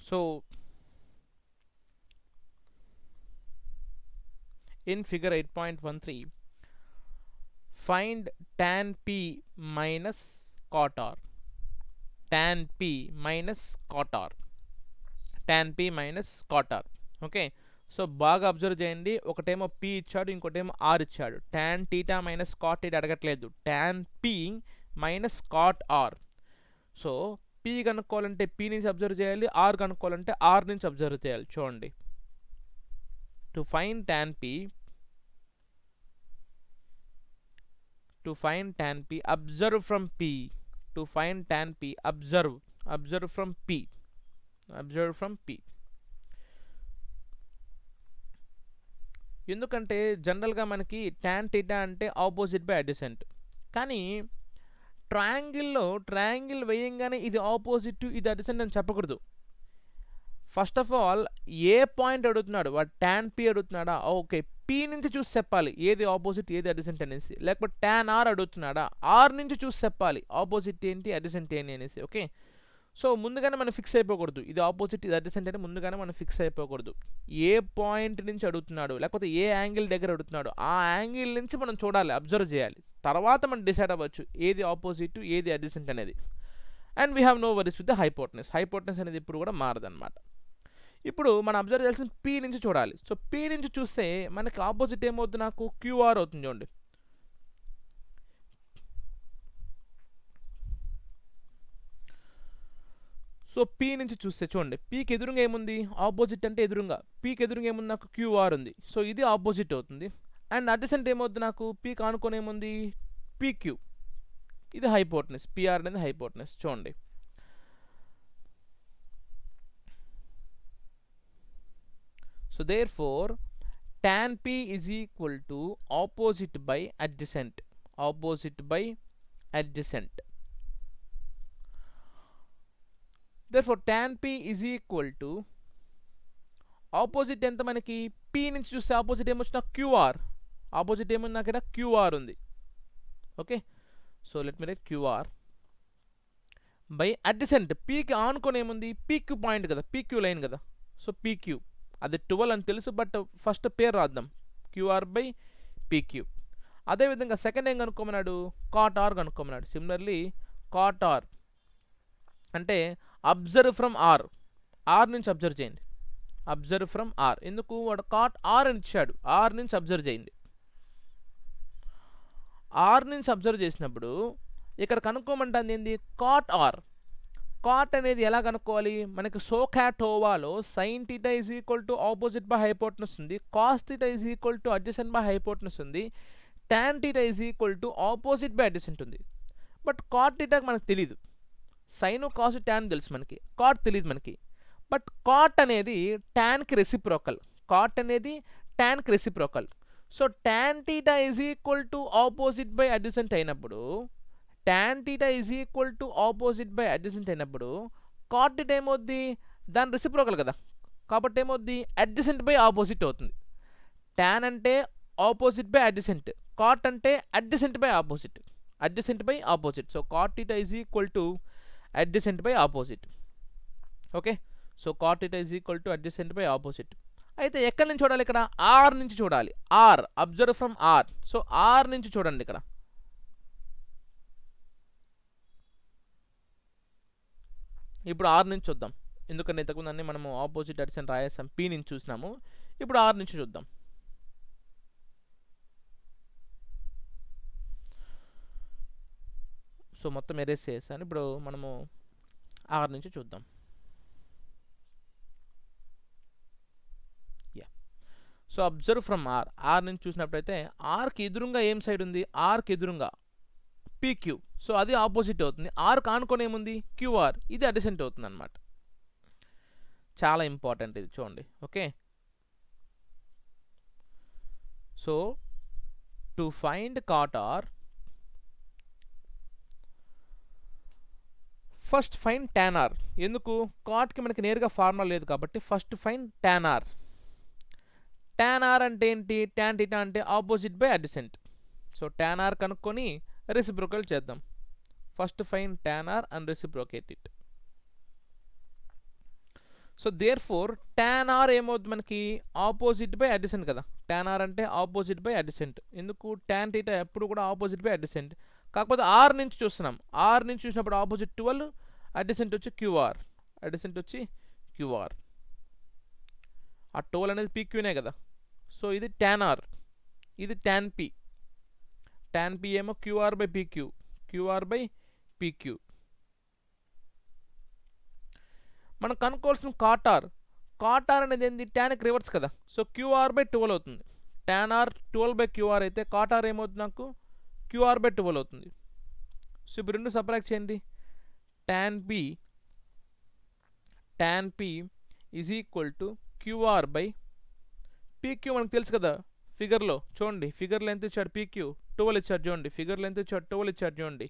So in figure 8.13, find tan p minus cot r. Tan p minus cot r. Tan p minus cot r. Okay, so బాగా observe చేయండి. ఒకటేమో p ఇచ్చాడు, ఇంకోటేమో r ఇచ్చాడు. tan theta minus cot theta అడగట్లేదు, tan p minus cot r. So p కనుక్కోవాలంటే p నుంచి observe చేయాలి, r కనుక్కోవాలంటే r నుంచి అబ్జర్వ్ చేయాలి. చూడండి, to find tan p, to find tan p, observe from p. To find tan p, observe from p. Observe from p. ఎందుకంటే జనరల్గా మనకి tan థీటా అంటే ఆపోజిట్ బై అడ్జసెంట్, కానీ ట్రయాంగిల్ వేయంగానే ఇది ఆపోజిట్ ఇది అడ్జసెంట్ అని చెప్పకూడదు. First of all A point అడుగుతున్నాడు వాడు, tan p అడుగుతున్నాడా, ఓకే p నుంచి చూసి చెప్పాలి ఏది ఆపోజిట్ ఏది అడ్జసెంట్ అనేసి. లేకపోతే tan r అడుగుతున్నాడా, r నుంచి చూసి చెప్పాలి ఆపోజిట్ ఏంటి అడ్జసెంట్ ఏంటి అనేసి. ఓకే, సో ముందుగానే మనం ఫిక్స్ అయిపోకూడదు ఇది ఆపోజిట్ ఇది అడ్జసెంట్ అని ముందుగానే మనం ఫిక్స్ అయిపోకూడదు. ఏ పాయింట్ నుంచి అడుగుతున్నాడు లేకపోతే ఏ యాంగిల్ దగ్గర అడుగుతున్నాడు ఆ యాంగిల్ నుంచి మనం చూడాలి, అబ్జర్వ్ చేయాలి. తర్వాత మనం డిసైడ్ అవ్వచ్చు ఏది ఆపోజిట్ ఏది అడ్జసెంట్ అనేది. And we have no worries with the hypotenuse. Hypotenuse అనేది ఇప్పుడు కూడా మారదన్నమాట. ఇప్పుడు మనం అబ్జర్వ్ చేయాల్సిన p నుంచి చూడాలి. సో p నుంచి చూస్తే మనకి ఆపోజిట్ ఏమవుతుంది, నాకు qr అవుతుంది. చూడండి, సో p నుంచి చూస్తే చూడండి pకి ఎదురుగా ఏముంది, ఆపోజిట్ అంటే ఎదురుగా pకి ఎదురుగా ఏముంది, నాకు qr ఉంది. సో ఇది ఆపోజిట్ అవుతుంది. అండ్ అడ్జసెంట్ ఏమవుతుంది, నాకు p కానుకొని ఏముంది pq, ఇది హైపోటెనస్. pr అనేది హైపోటెనస్. చూడండి, so therefore tan p is equal to opposite by adjacent. Opposite by adjacent. Therefore tan p is equal to opposite ఎంత మనకి p నుంచి చూస్తే ఆపోజిట్ ఏమొచ్చిన qr. ఆపోజిట్ ఏముంది నాకు ఇక్కడ qr ఉంది. Okay, so let me write qr by adjacent. pకి ఆనుకొని ఏముంది pq పాయింట్ కదా, pq లైన్ కదా. సో pq అది 12 అని తెలుసు, బట్ ఫస్ట్ పేరు రాద్దాం qr బై pq. అదేవిధంగా సెకండ్ ఏం కనుక్కోమన్నాడు, కాట్ r కనుక్కోమన్నాడు. సిమిలర్లీ కాట్ r అంటే అబ్జర్వ్ ఫ్రమ్ r. r నుంచి అబ్జర్వ్ చేయండి, అబ్జర్వ్ ఫ్రమ్ r. ఎందుకు వాడు కాట్ r అని ఇచ్చాడు, r నుంచి అబ్జర్వ్ చేయండి. r నుంచి అబ్జర్వ్ చేసినప్పుడు ఇక్కడ కనుక్కోమంటుంది ఏంది, కాట్ r. కాట్ అనేది ఎలా కనుక్కోవాలి, మనకి సోకాటోవాలో sine theta is equal to opposite by hypotenuse ఉంది, cos theta is equal to adjacent by hypotenuse ఉంది, tan theta is equal to opposite by adjacent ఉంది. బట్ కాట్ థీటాకి మనకు తెలియదు, సైన్ కాస్ టాన్ తెలుసు మనకి, కాట్ తెలియదు మనకి. బట్ కాట్ అనేది టాన్కి రెసిప్రోకల్, కాట్ అనేది టాన్కి reciprocal. So tan theta is equal to opposite by adjacent అయినప్పుడు, tan theta is equal to opposite by adjacent అయినప్పుడు కాట్ థీటా ఏమవుద్ది, దాని రెసిప్రోకల్ కదా, కాబట్టి ఏమవుద్ది అడ్జసెంట్ బై ఆపోజిట్ అవుతుంది. tan అంటే ఆపోజిట్ బై అడ్జసెంట్, కాట్ అంటే adjacent by opposite, adjacent by opposite. So cot theta is equal to adjacent by opposite. Okay, so cot theta is equal to adjacent by opposite. అయితే ఎక్కడి నుంచి చూడాలి, ఇక్కడ R నుంచి చూడాలి. R observe from R. So R నుంచి చూడండి, ఇక్కడ ఇప్పుడు ఆర్ నుంచి చూద్దాం. ఎందుకంటే ఇంతకుముందు అన్నీ మనము ఆపోజిట్ అడ్జసెంట్ రాయేసాం, పీ నుంచి చూసినాము. ఇప్పుడు ఆర్ నుంచి చూద్దాం. సో మొత్తం ఎరేస్ చేసాను. ఇప్పుడు మనము ఆర్ నుంచి చూద్దాం. Yeah, so observe from R. R నుంచి చూసినప్పుడైతే ఆర్కి ఎదురుగా ఏం సైడ్ ఉంది, ఆర్కి ఎదురుగా పీక్యూ. సో అది ఆపోజిట్ అవుతుంది. ఆర్ కానుకొని ఏముంది క్యూఆర్, ఇది అడ్జసెంట్ అవుతుంది అనమాట. చాలా ఇంపార్టెంట్ ఇది, చూడండి. Okay, so to find cot R, first find tan R. ఎందుకు, కాట్కి మనకి నేరుగా ఫార్ములా లేదు కాబట్టి first find tan R. Tan R అంటే ఏంటి, టాన్ థీటా అంటే opposite by adjacent. So tan R కనుక్కొని రెసిప్రోకల్ చేద్దాం. First find tan R and reciprocate it. So therefore tan r ఏమవుతుంది మనకి ఆపోజిట్ బై అడిసెంట్ కదా. tan r అంటే opposite by అడిసెంట్. ఎందుకు tan θ ఎప్పుడు కూడా ఆపోజిట్ బై అడిసెంట్. కాకపోతే ఆర్ నుంచి చూస్తున్నాం. ఆర్ నుంచి చూసినప్పుడు ఆపోజిట్ 12, అడిసెంట్ వచ్చి క్యూఆర్. అడిసెంట్ వచ్చి క్యూఆర్. ఆ 12 అనేది పీక్యూనే కదా. సో ఇది tan r, ఇది tan p. tan p ఏమో QR by PQ, QR by PQ. మనం కనుక్కోవాల్సిన కాటార్. కాటార్ అనేది ఏంటి? టాన్కి రివర్స్ కదా. సో క్యూఆర్ బై 12 అవుతుంది. tan r 12 బై క్యూఆర్ అయితే కాటార్ ఏమవుతుంది నాకు? క్యూఆర్ బై 12 అవుతుంది. సో ఇప్పుడు రెండు సపరేట్ చేయండి. tan p is equal to QR by PQ. మనకు తెలుసు కదా ఫిగర్లో. చూడండి ఫిగర్లో ఎంత ఇచ్చాడు? పీక్యూ 12 ఇచ్చాడు చూడండి. ఫిగర్లో ఎంత ఇచ్చాడు? 12 ఇచ్చాడు చూడండి.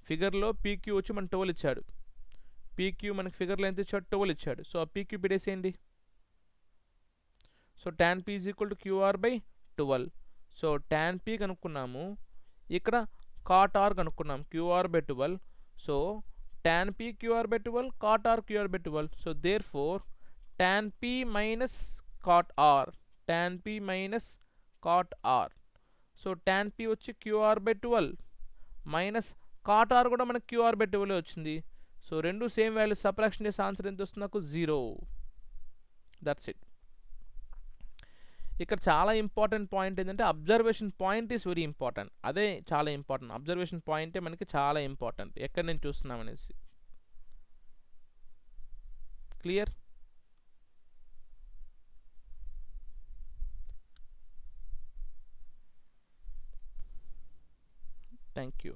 ఫిగర్లో పీక్యూ వచ్చి మన 12 ఇచ్చాడు. పీక్యూ మనకి ఫిగర్లో ఎంత ఇచ్చాడు? 12 ఇచ్చాడు. సో ఆ పీక్యూ పెట్టేసేయండి. So tan p is equal to QR by 12. So tan p కనుక్కున్నాము, ఇక్కడ cot r కనుక్కున్నాం QR by 12. So tan p QR by 12, cot r QR by 12. So therefore tan p minus cot r, tan p minus cot r. So tan p వచ్చి QR by 12 minus cot r కూడా మనకి QR by 12 వచ్చింది. So రెండు same value subtraction చేసే answer ఎంత వస్తుంది నాకు? 0. That's it. ఇక్కడ చాలా ఇంపార్టెంట్ పాయింట్ ఏంటంటే observation point is very important. అదే చాలా ఇంపార్టెంట్. అబ్జర్వేషన్ పాయింటే మనకి చాలా ఇంపార్టెంట్, ఎక్కడ నేను చూస్తున్నాం అనేసి. క్లియర్? Thank you.